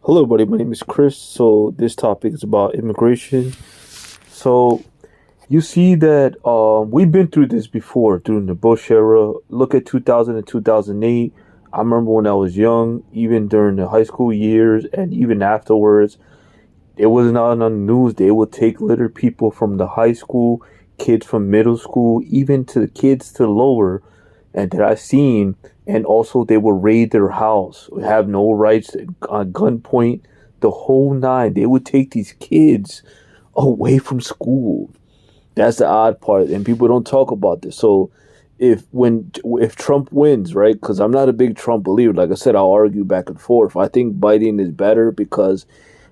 Hello, everybody. My name is Chris. So this topic is about immigration. So you see that we've been through this before during the Bush era. Look at 2000 and 2008. I remember when I was young, even during the high school years and even afterwards, it was not on the news. They would take little people from the high school, kids from middle school, even to the kids to lower, and that I seen. And also, they would raid their house, have no rights, gunpoint, the whole nine. They would take these kids away from school. That's the odd part, and people don't talk about this. So, if Trump wins, right? Because I'm not a big Trump believer. Like I said, I'll argue back and forth. I think Biden is better because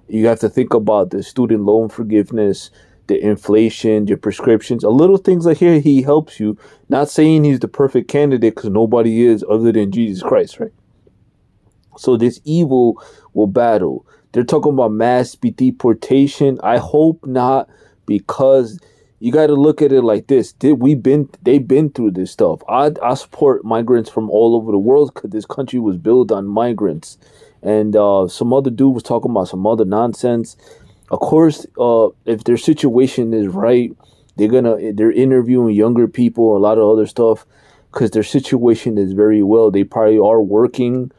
you have to think about the student loan forgiveness, the inflation, your prescriptions, a little things like here he helps you. Not saying he's the perfect candidate because nobody is other than Jesus Christ, right? So this evil will battle. They're talking about mass deportation. I hope not, because you got to look at it like this. They've been through this stuff. I support migrants from all over the world because this country was built on migrants. And some other dude was talking about some other nonsense. Of course, if their situation is right, they're interviewing younger people, a lot of other stuff, because their situation is very well. They probably are working,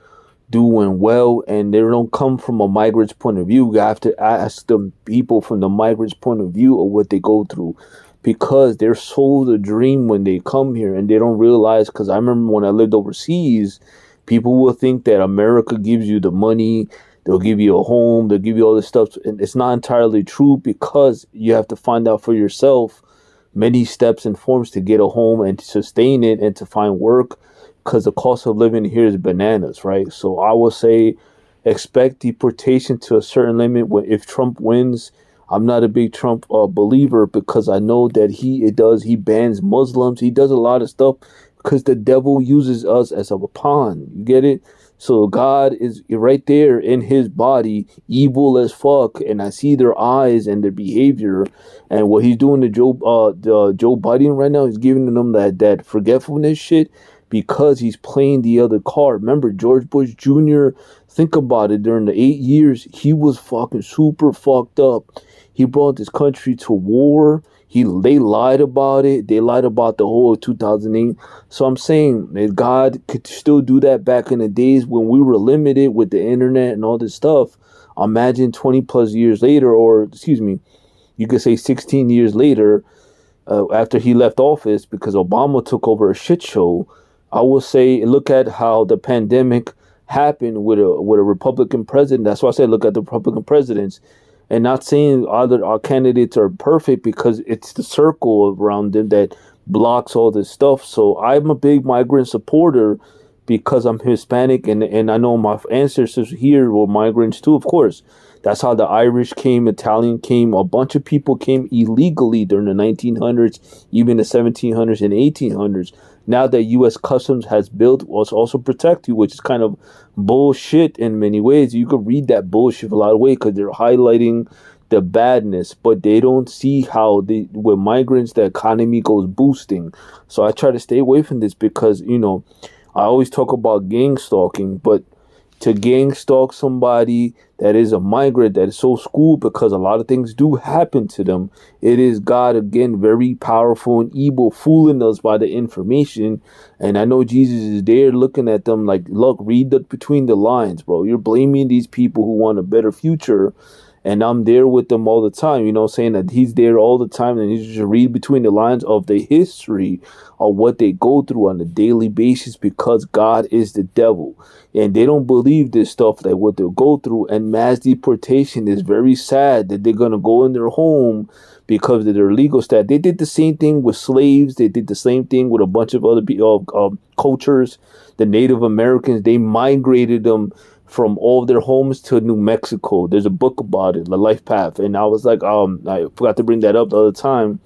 doing well, and they don't come from a migrant's point of view. You have to ask them people from the migrant's point of view of what they go through, because they're sold a dream when they come here and they don't realize. Because I remember when I lived overseas, people will think that America gives you the money, they'll give you a home, they'll give you all this stuff, and it's not entirely true, because you have to find out for yourself many steps and forms to get a home and to sustain it and to find work, because the cost of living here is bananas, right? So I will say expect deportation to a certain limit. If Trump wins, I'm not a big Trump believer, because I know that he bans Muslims, he does a lot of stuff because the devil uses us as a pawn. You get it? So God is right there in his body, evil as fuck, and I see their eyes and their behavior, and what he's doing to Joe Biden right now. He's giving them that forgetfulness shit, because he's playing the other card. Remember George Bush Jr.? Think about it. During the 8 years, he was fucking super fucked up. He brought this country to war. They lied about it. They lied about the whole 2008. So I'm saying that God could still do that back in the days when we were limited with the internet and all this stuff. Imagine 20 plus years later, or excuse me, you could say 16 years later, after he left office, because Obama took over a shit show. I will say, look at how the pandemic happened with a Republican president. That's why I said look at the Republican presidents, and not saying other our candidates are perfect, because it's the circle around them that blocks all this stuff. So I'm a big migrant supporter because I'm Hispanic, and I know my ancestors here were migrants too, of course. That's how the Irish came, Italian came, a bunch of people came illegally during the 1900s, even the 1700s and 1800s. Now that U.S. Customs has built was also protect you, which is kind of bullshit in many ways. You could read that bullshit a lot of ways because they're highlighting the badness, but they don't see how with migrants the economy goes boosting. So I try to stay away from this, because I always talk about gang stalking, but to gang stalk somebody that is a migrant that is so schooled, because a lot of things do happen to them, it is God again, very powerful and evil, fooling us by the information. And I know Jesus is there looking at them like, look, between the lines, bro. You're blaming these people who want a better future, and I'm there with them all the time, saying that he's there all the time, and you should read between the lines of the history of what they go through on a daily basis, because God is the devil. And they don't believe this stuff, that what they'll go through. And mass deportation is very sad, that they're going to go in their home because of their legal status. They did the same thing with slaves. They did the same thing with a bunch of other cultures. The Native Americans, they migrated them from all of their homes to New Mexico. There's a book about it, The Life Path. And I was like, I forgot to bring that up the other time.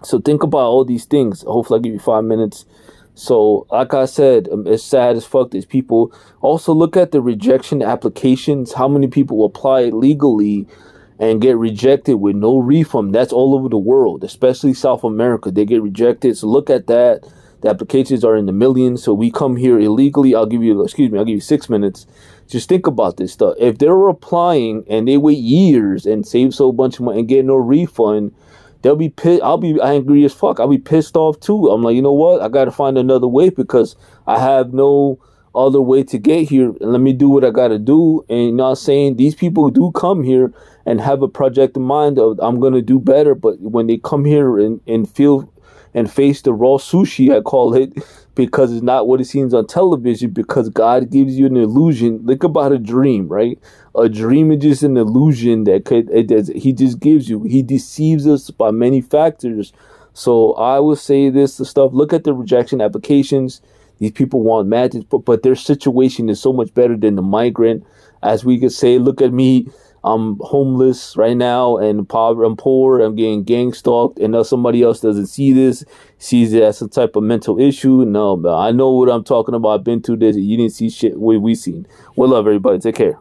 So think about all these things. Hopefully I'll give you 5 minutes. So like I said, it's sad as fuck. These people also look at the rejection applications. How many people apply legally and get rejected with no refund? That's all over the world, especially South America. They get rejected. So look at that. The applications are in the millions. So we come here illegally. I'll give you 6 minutes. Just think about this stuff. If they're applying and they wait years and save so bunch of money and get no refund, they'll be pissed. I'll be angry as fuck. I'll be pissed off too. I'm like, you know what? I got to find another way because I have no other way to get here. And let me do what I got to do. And you know what I'm saying? These people do come here and have a project in mind of I'm going to do better. But when they come here and feel and face the raw sushi, I call it, because it's not what it seems on television, because God gives you an illusion. Think about a dream, right? A dream is just an illusion he just gives you. He deceives us by many factors. So I would say the stuff, look at the rejection applications. These people want magic, but their situation is so much better than the migrant. As we could say, look at me. I'm homeless right now and I'm poor. I'm getting gang stalked, and somebody else doesn't see this, sees it as some type of mental issue. No, I know what I'm talking about. I've been through this. You didn't see shit we seen. We love everybody. Take care.